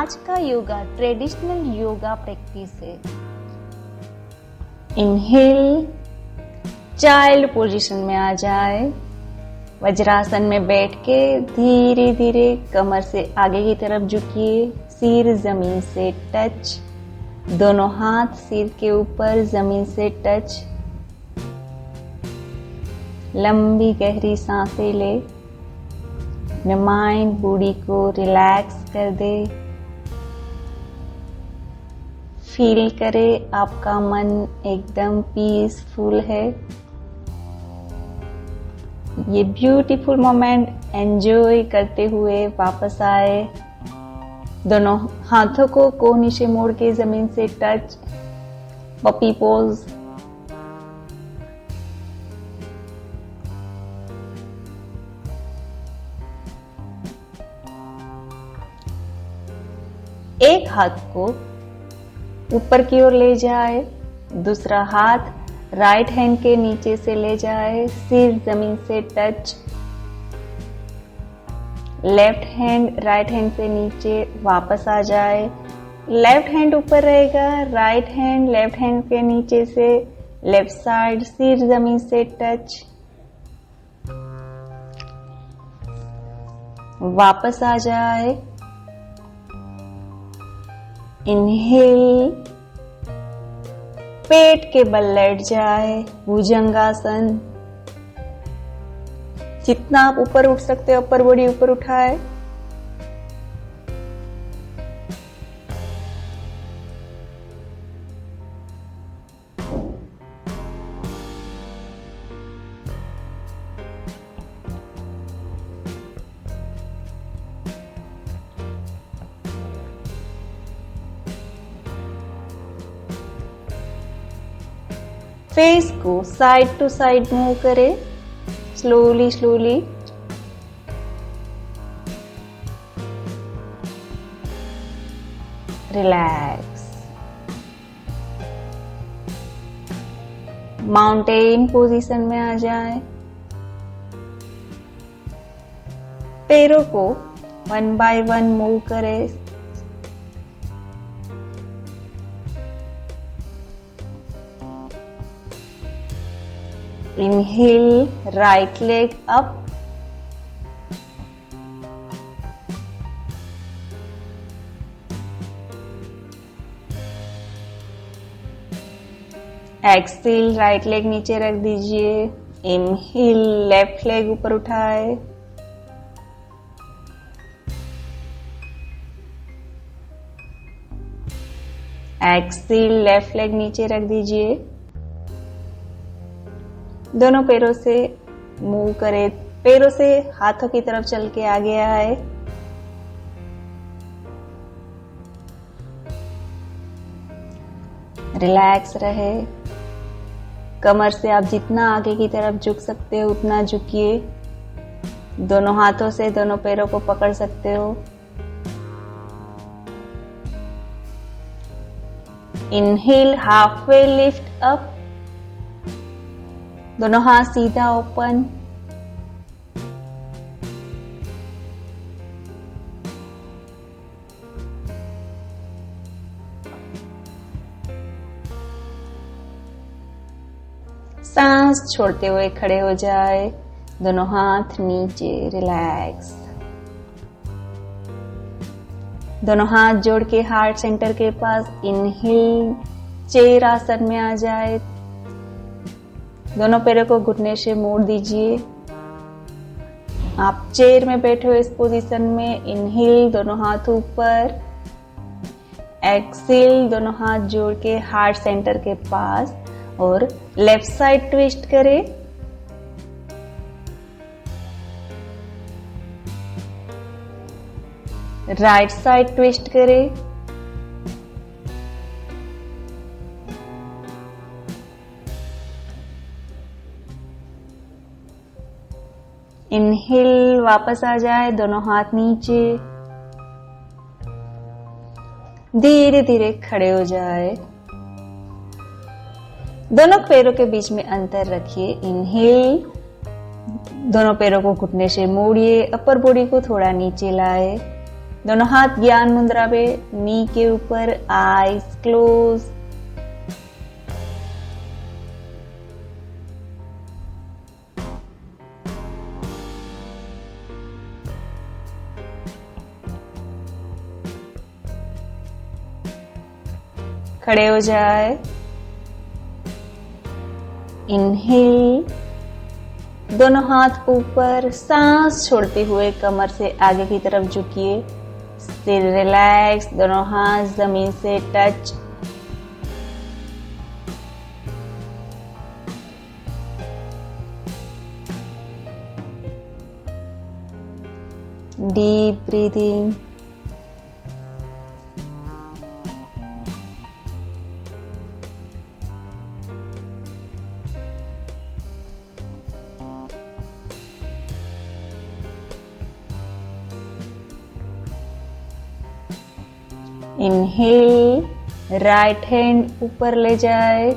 आज का yoga traditional yoga practice है। इनहेल, चाइल्ड पोजीशन में आ जाए। वज्रासन में बैठ के धीरे धीरे कमर से आगे की तरफ झुकिए, सिर जमीन से टच, दोनों हाथ सिर के ऊपर जमीन से टच। लंबी गहरी सांसें ले, अपने माइंड बॉडी को रिलैक्स कर दे। फील करे आपका मन एकदम पीसफुल है। ये ब्यूटीफुल मोमेंट एंजॉय करते हुए वापस आए। दोनों हाथों को कोह नीचे मोड़ के जमीन से टच, पपी पोज। एक हाथ को ऊपर की ओर ले जाए, दूसरा हाथ राइट हैंड के नीचे से ले जाए, सिर जमीन से touch. Left hand right hand से नीचे वापस आ जाए। लेफ्ट हैंड ऊपर रहेगा, राइट हैंड लेफ्ट हैंड के नीचे से लेफ्ट साइड, सिर जमीन से टच। वापस आ जाए। इनहेल, पेट के बल लेट जाए, भुजंगासन। जितना आप ऊपर उठ सकते हो अपर बॉडी ऊपर उठाए। फेस को साइड टू साइड मूव करें, slowly slowly. Relax. Mountain position में आ जाए। पैरों को 1 बाय 1 मूव करें। Inhale, right leg up. Exhale, right leg नीचे रख दीजिए। इनहेल, लेफ्ट लेग ऊपर उठाए। एक्सहेल, लेफ्ट लेग नीचे रख दीजिए। दोनों पैरों से मूव करें, पैरों से हाथों की तरफ चल के आगे आए। रिलैक्स रहे। कमर से आप जितना आगे की तरफ झुक सकते हो उतना झुकिए। दोनों हाथों से दोनों पैरों को पकड़ सकते हो। Inhale, halfway lift up. दोनों हाथ सीधा ओपन। सांस छोड़ते हुए खड़े हो जाए। दोनों हाथ नीचे, रिलैक्स। दोनों हाथ जोड़ के हार्ट सेंटर के पास इनहेल, चेयर आसन में आ जाए। दोनों पैरों को घुटने से मोड़ दीजिए। आप चेयर में बैठे हो इस पोजीशन में। इनहेल, दोनों हाथ ऊपर। एक्सहेल, दोनों हाथ जोड़ के हार्ट सेंटर के पास और लेफ्ट साइड ट्विस्ट करें। राइट साइड ट्विस्ट करें। इनहेल, वापस आ जाए, दोनों हाथ नीचे। धीरे धीरे खड़े हो जाए। दोनों पैरों के बीच में अंतर रखिए। इनहेल, दोनों पैरों को घुटने से मोड़िए, अपर बॉडी को थोड़ा नीचे लाए। दोनों हाथ ज्ञान मुद्रा पे, नी के ऊपर, आईज क्लोज। खड़े हो जाए। इनहेल, दोनों हाथ ऊपर, सांस छोड़ते हुए कमर से आगे की तरफ झुकिए। सिर रिलैक्स, दोनों हाथ जमीन से touch. Deep breathing. Inhale, right hand ऊपर ले जाए,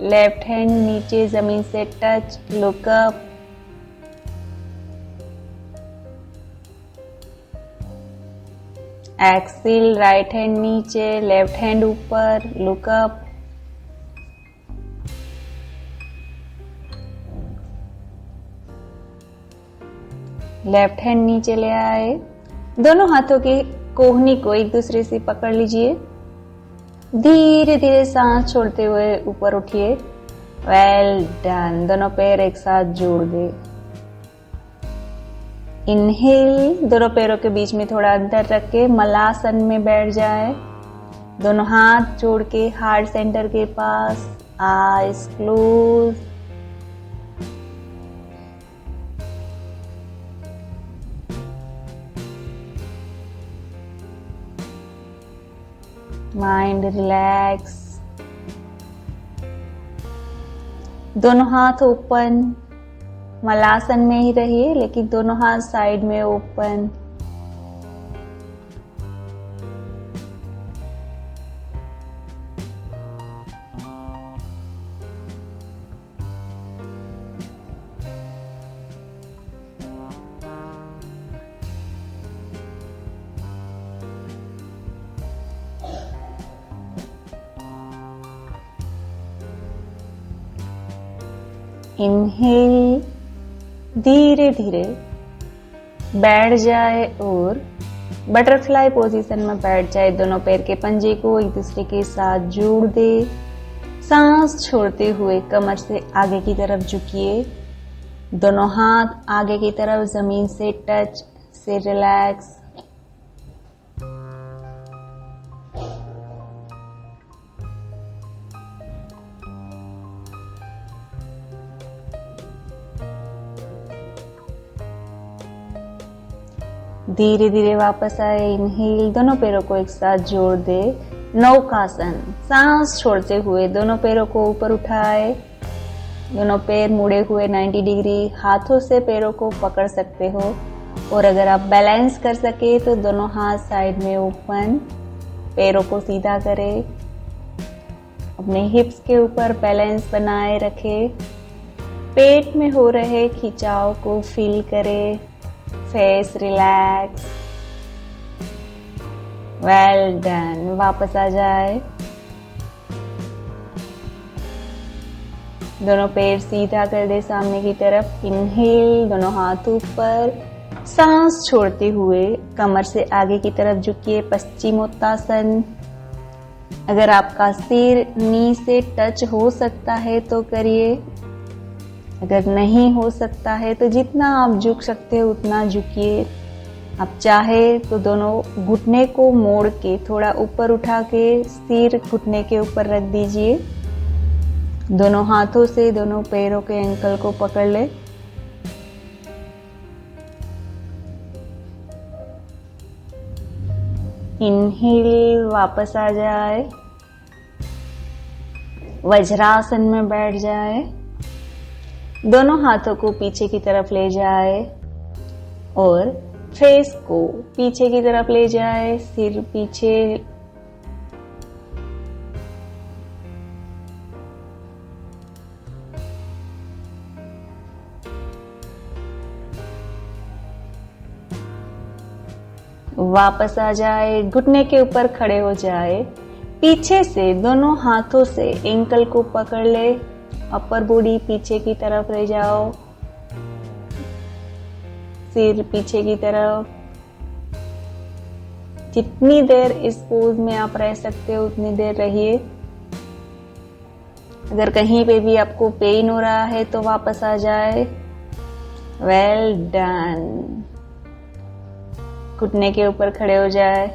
लेफ्ट हैंड नीचे जमीन से touch, look up. Exhale, right hand नीचे, लेफ्ट हैंड ऊपर, लुक अप। लेफ्ट हैंड नीचे ले आए, दोनों हाथों की कोहनी को एक दूसरे से पकड़ लीजिए। धीरे धीरे सांस छोड़ते हुए ऊपर उठिए। Well done. दोनों पैर एक साथ जोड़ दे। इनहेल, दोनों पैरों के बीच में थोड़ा अंतर रख के मलासन में बैठ जाए। दोनों हाथ जोड़ के हार्ट सेंटर के पास, आईज क्लोज। Mind relax. दोनों हाथ ओपन, मलासन में ही रहिए लेकिन दोनों हाथ साइड में ओपन। इनहेल, धीरे धीरे बैठ जाए और बटरफ्लाई पोजीशन में बैठ जाए। दोनों पैर के पंजे को एक दूसरे के साथ जोड़ दे। सांस छोड़ते हुए कमर से आगे की तरफ झुकिए। दोनों हाथ आगे की तरफ जमीन से टच, से रिलैक्स। धीरे धीरे वापस आए। इनहेल, दोनों पैरों को एक साथ जोड़ दे। नौकासन, सांस छोड़ते हुए दोनों पैरों को ऊपर उठाए। दोनों पैर मुड़े हुए 90 डिग्री, हाथों से पैरों को पकड़ सकते हो और अगर आप बैलेंस कर सके तो दोनों हाथ साइड में ओपन। पैरों को सीधा करें, अपने हिप्स के ऊपर बैलेंस बनाए रखें। पेट में हो रहे खिंचाव को फील करें। Face relax. Well done. वापस आ जाए। दोनों पैर सीधा कर दे सामने की तरफ। इनहेल, दोनों हाथ ऊपर, सांस छोड़ते हुए कमर से आगे की तरफ झुकिए। पश्चिमोत्तासन। अगर आपका सिर नी से टच हो सकता है तो करिए, अगर नहीं हो सकता है तो जितना आप झुक सकते हो उतना झुकिए। आप चाहे तो दोनों घुटने को मोड़ के थोड़ा ऊपर उठा के सिर घुटने के ऊपर रख दीजिए। दोनों हाथों से दोनों पैरों के एंकल को पकड़ ले। इनहेल, वापस आ जाए। वज्रासन में बैठ जाए। दोनों हाथों को पीछे की तरफ ले जाए और फेस को पीछे की तरफ ले जाए। सिर पीछे। वापस आ जाए, घुटने के ऊपर खड़े हो जाए, पीछे से दोनों हाथों से एंकल को पकड़ ले, अपर बॉडी पीछे की तरफ ले जाओ, सिर पीछे की तरफ। जितनी देर इस पोज में आप रह सकते हो उतनी देर रहिए। अगर कहीं पे भी आपको पेन हो रहा है तो वापस आ जाए। Well done. घुटने के ऊपर खड़े हो जाए,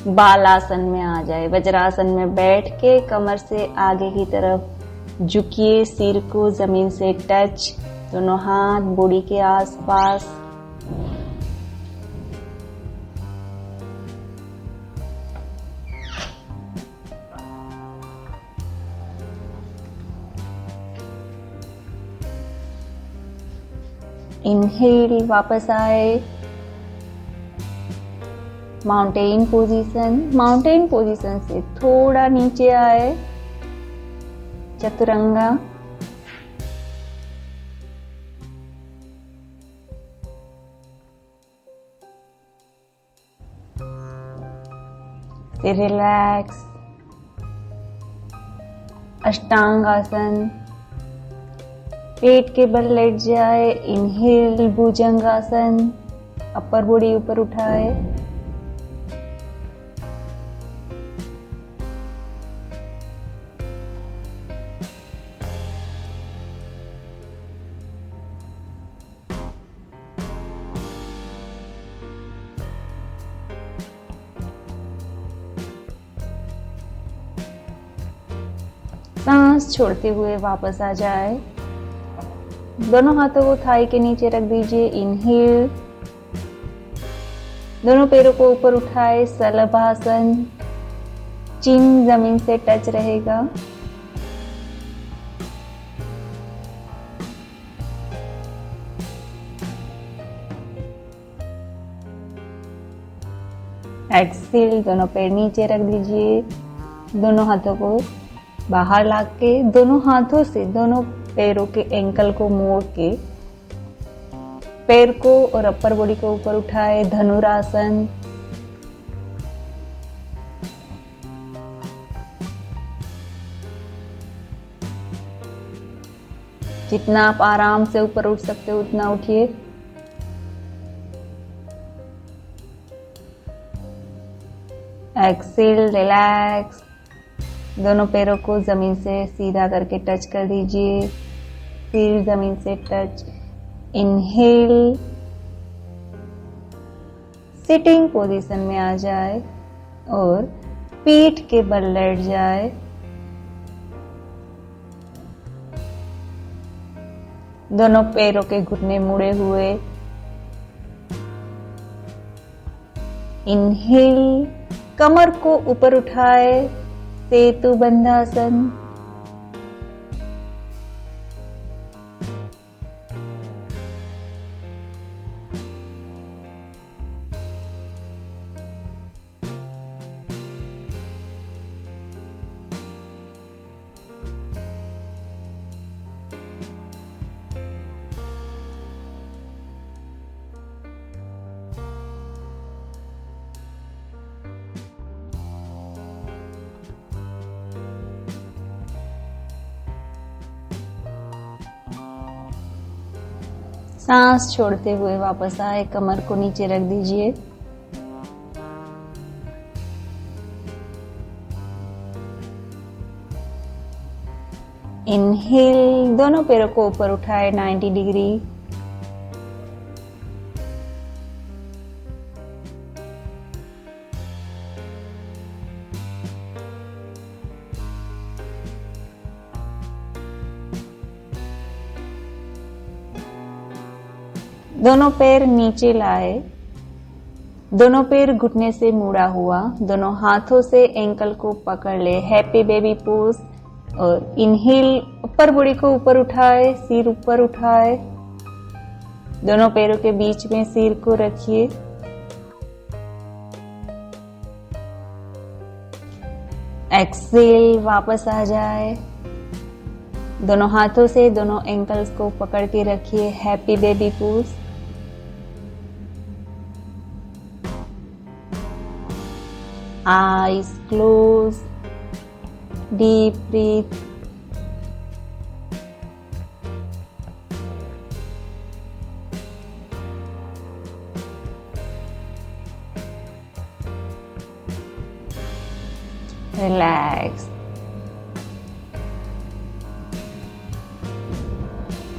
बालासन में आ जाए। वज्रासन में बैठ के कमर से आगे की तरफ झुकिए, सिर को जमीन से टच, दोनों हाथ बॉडी के आसपास। इनहेल, वापस आए। माउंटेन पोजीशन, माउंटेन पोजीशन से थोड़ा नीचे आए, चतुरंगा। फिर रिलैक्स, अष्टांगासन, पेट के बल लेट जाए। इनहेल, भुजंगासन, अपर बॉडी ऊपर उठाए। सांस छोड़ते हुए वापस आ जाए। दोनों हाथों को थाई के नीचे रख दीजिए। इनहेल, दोनों पैरों को ऊपर उठाए, शलभासन, चिन जमीन से टच रहेगा। एक्सेल, दोनों पैर नीचे रख दीजिए। दोनों हाथों को बाहर लाके दोनों हाथों से दोनों पैरों के एंकल को मोड़ के पैर को और अपर बॉडी को ऊपर उठाए। धनुरासन, जितना आप आराम से ऊपर उठ सकते हो उतना उठिए। एक्सेल, रिलैक्स, दोनों पैरों को जमीन से सीधा करके टच कर दीजिए, सिर जमीन से टच। इनहेल, सिटिंग पोजीशन में आ जाए और पीठ के बल लेट जाए। दोनों पैरों के घुटने मुड़े हुए। इनहेल, कमर को ऊपर उठाए, सेतु बंधासन। सांस छोड़ते हुए वापस आए, कमर को नीचे रख दीजिए। इनहेल, दोनों पैरों को ऊपर उठाए 90 डिग्री। दोनों पैर नीचे लाए, दोनों पैर घुटने से मुड़ा हुआ, दोनों हाथों से एंकल को पकड़ ले, हैप्पी बेबी पोज। और इनहेल, ऊपर बॉडी को ऊपर उठाए, सिर ऊपर उठाए, दोनों पैरों के बीच में सिर को रखिए। एक्सेल, वापस आ जाए। दोनों हाथों से दोनों एंकल्स को पकड़ के रखिए, happy baby pose. Eyes close, deep breath. Relax.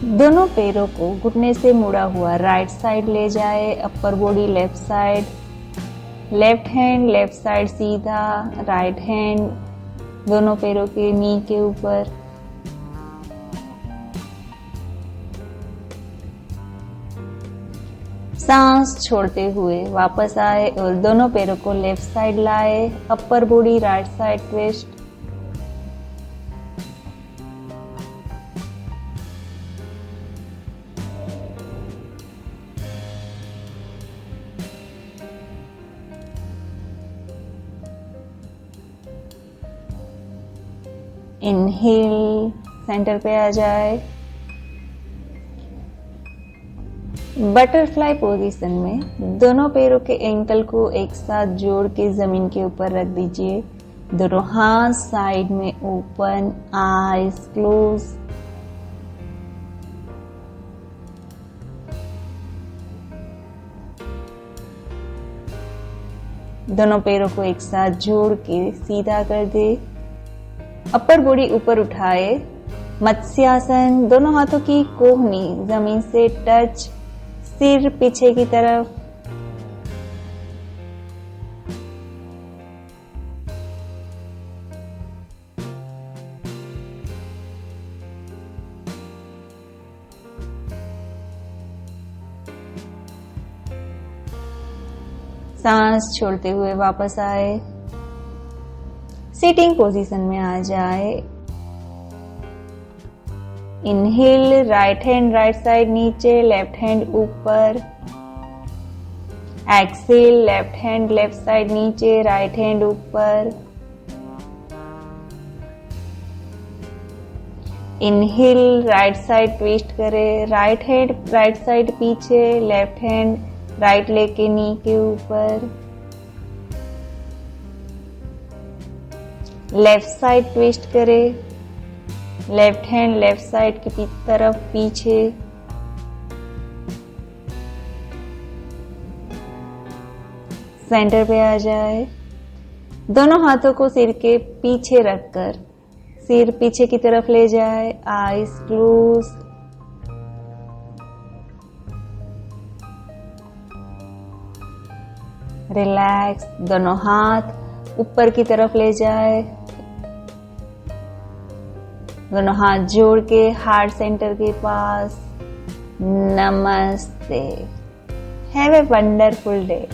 दोनों पैरों को घुटने से मुड़ा हुआ राइट साइड ले जाए, upper body left side, left hand left side सीधा, राइट हैंड दोनों पैरों के नी के ऊपर। सांस छोड़ते हुए वापस आए और दोनों पैरों को लेफ्ट साइड लाए, upper body right side twist. Inhale, centre पे आ जाए। बटरफ्लाई पोजीशन में दोनों पैरों के एंकल को एक साथ जोड़ के जमीन के ऊपर रख दीजिए। दोनों हाथ साइड में ओपन, आईज क्लोज। दोनों पैरों को एक साथ जोड़ के सीधा कर दे। अपर बॉडी ऊपर उठाए, मत्स्यासन। दोनों हाथों की कोहनी जमीन से टच, सिर पीछे की तरफ। सांस छोड़ते हुए वापस आए, सिटिंग पोजीशन में आ जाए। Inhale, right hand right side नीचे, लेफ्ट हैंड ऊपर। Exhale, left hand left side नीचे, राइट हैंड ऊपर। इनहेल, राइट साइड ट्विस्ट करें, राइट हैंड राइट साइड पीछे, लेफ्ट हैंड राइट लेग के नी के ऊपर। लेफ्ट साइड ट्विस्ट करें, लेफ्ट हैंड लेफ्ट साइड की तरफ पीछे। सेंटर पे आ जाए। दोनों हाथों को सिर के पीछे रखकर सिर पीछे की तरफ ले जाए, आईज क्लोज। रिलैक्स। दोनों हाथ ऊपर की तरफ ले जाए, दोनों हाथ जोड़ के हार्ट सेंटर के पास। नमस्ते। Have a wonderful day.